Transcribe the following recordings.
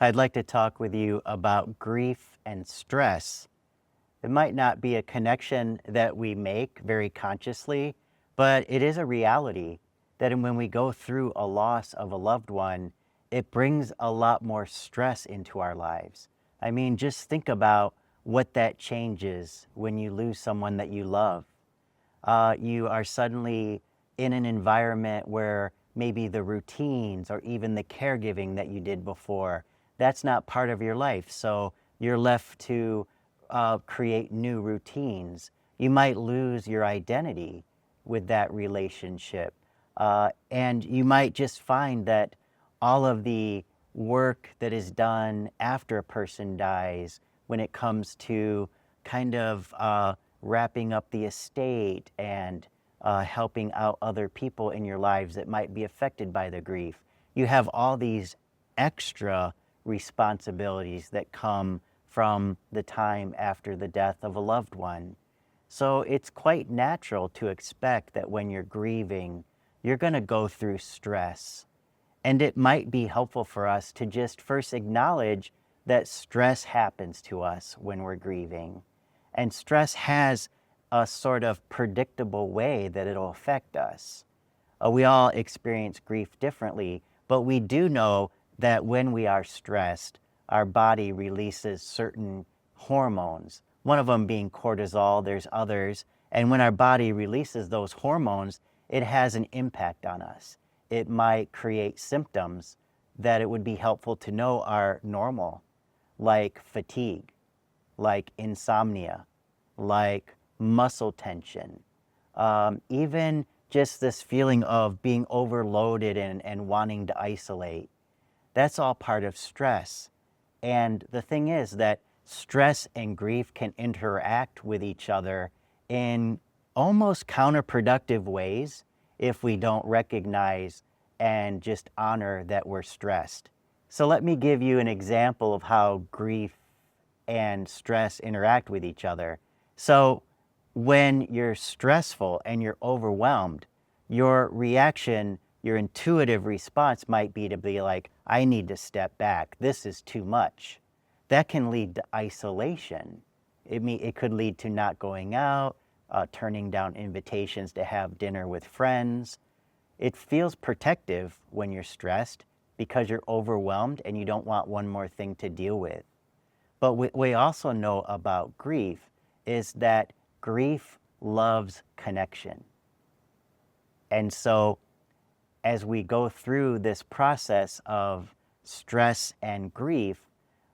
I'd like to talk with you about grief and stress. It might not be a connection that we make very consciously, but it is a reality that when we go through a loss of a loved one, it brings a lot more stress into our lives. I mean, just think about what that changes when you lose someone that you love. You are suddenly in an environment where maybe the routines or even the caregiving that you did before, that's not part of your life. So you're left to create new routines. You might lose your identity with that relationship. And you might just find that all of the work that is done after a person dies, when it comes to kind of wrapping up the estate and helping out other people in your lives that might be affected by the grief, you have all these extra responsibilities that come from the time after the death of a loved one. So it's quite natural to expect that when you're grieving, you're going to go through stress. And it might be helpful for us to just first acknowledge that stress happens to us when we're grieving. And stress has a sort of predictable way that it'll affect us. We all experience grief differently, but we do know that when we are stressed, our body releases certain hormones, one of them being cortisol, there's others. And when our body releases those hormones, it has an impact on us. It might create symptoms that it would be helpful to know are normal, like fatigue, like insomnia, like muscle tension, even just this feeling of being overloaded and wanting to isolate. That's all part of stress. And the thing is that stress and grief can interact with each other in almost counterproductive ways if we don't recognize and just honor that we're stressed. So let me give you an example of how grief and stress interact with each other. So when you're stressful and you're overwhelmed, your reaction, your intuitive response might be to be like, I need to step back. This is too much. That can lead to isolation. It could lead to not going out, turning down invitations to have dinner with friends. It feels protective when you're stressed because you're overwhelmed and you don't want one more thing to deal with. But what we also know about grief is that grief loves connection. And so as we go through this process of stress and grief,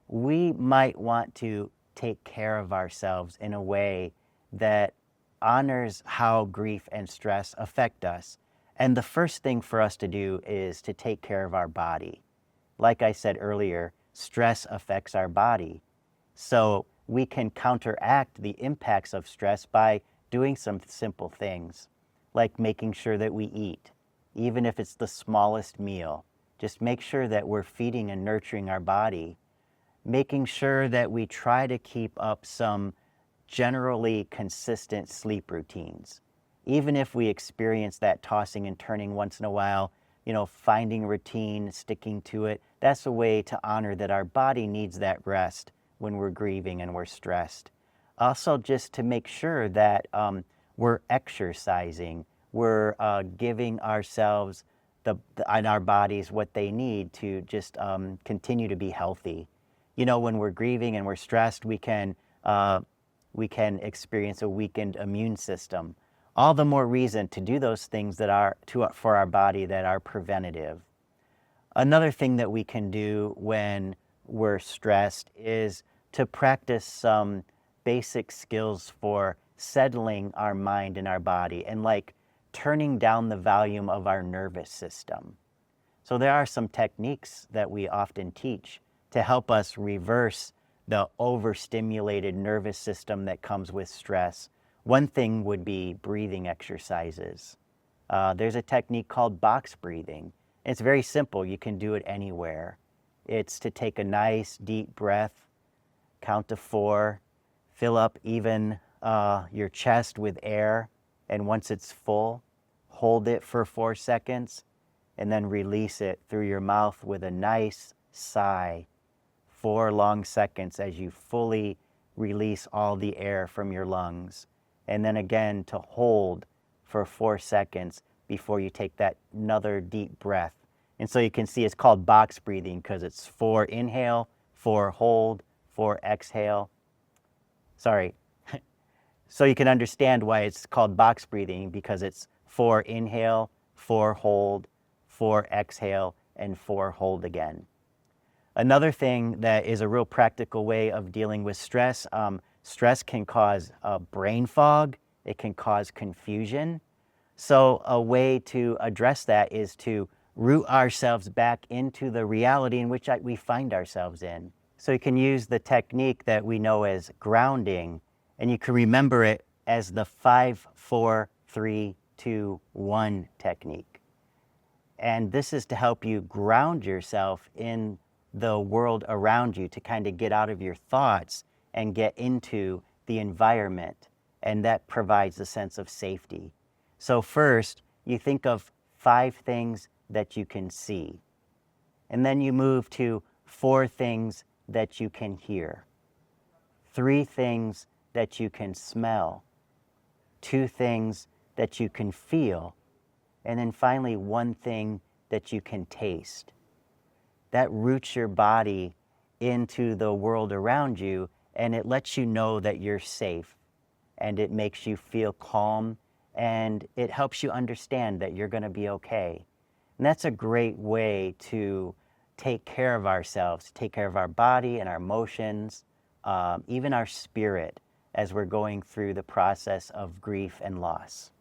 we might want to take care of ourselves in a way that honors how grief and stress affect us. And the first thing for us to do is to take care of our body. Like I said earlier, stress affects our body. So we can counteract the impacts of stress by doing some simple things, like making sure that we eat, even if it's the smallest meal. Just make sure that we're feeding and nurturing our body, making sure that we try to keep up some generally consistent sleep routines. Even if we experience that tossing and turning once in a while, finding a routine, sticking to it, that's a way to honor that our body needs that rest when we're grieving and we're stressed. Also, just to make sure that we're exercising, we're giving ourselves and our bodies what they need to just continue to be healthy. When we're grieving and we're stressed, we can experience a weakened immune system. All the more reason to do those things that are for our body that are preventative. Another thing that we can do when we're stressed is to practice some basic skills for settling our mind and our body, and like turning down the volume of our nervous system. So there are some techniques that we often teach to help us reverse the overstimulated nervous system that comes with stress. One thing would be breathing exercises. There's a technique called box breathing. It's very simple. You can do it anywhere. It's to take a nice deep breath, count to 4, fill up even your chest with air, and once it's full, hold it for 4 seconds, and then release it through your mouth with a nice sigh. 4 long seconds as you fully release all the air from your lungs. And then again to hold for 4 seconds before you take that another deep breath. And so you can see it's called box breathing because it's 4 inhale, 4 hold, 4 exhale. Sorry. So you can understand why it's called box breathing, because it's 4 inhale, 4 hold, 4 exhale, and 4 hold again. Another thing that is a real practical way of dealing with stress, stress can cause brain fog, it can cause confusion. So a way to address that is to root ourselves back into the reality in which we find ourselves in. So you can use the technique that we know as grounding, and you can remember it as the 5, 4, 3, 2, 1 technique. And this is to help you ground yourself in the world around you, to kind of get out of your thoughts and get into the environment. And that provides a sense of safety. So first, you think of 5 things that you can see. And then you move to 4 things that you can hear, 3 things that you can smell, 2 things that you can feel, and then finally 1 thing that you can taste. That roots your body into the world around you, and it lets you know that you're safe, and it makes you feel calm, and it helps you understand that you're going to be okay. And that's a great way to take care of ourselves, take care of our body and our emotions, even our spirit, as we're going through the process of grief and loss.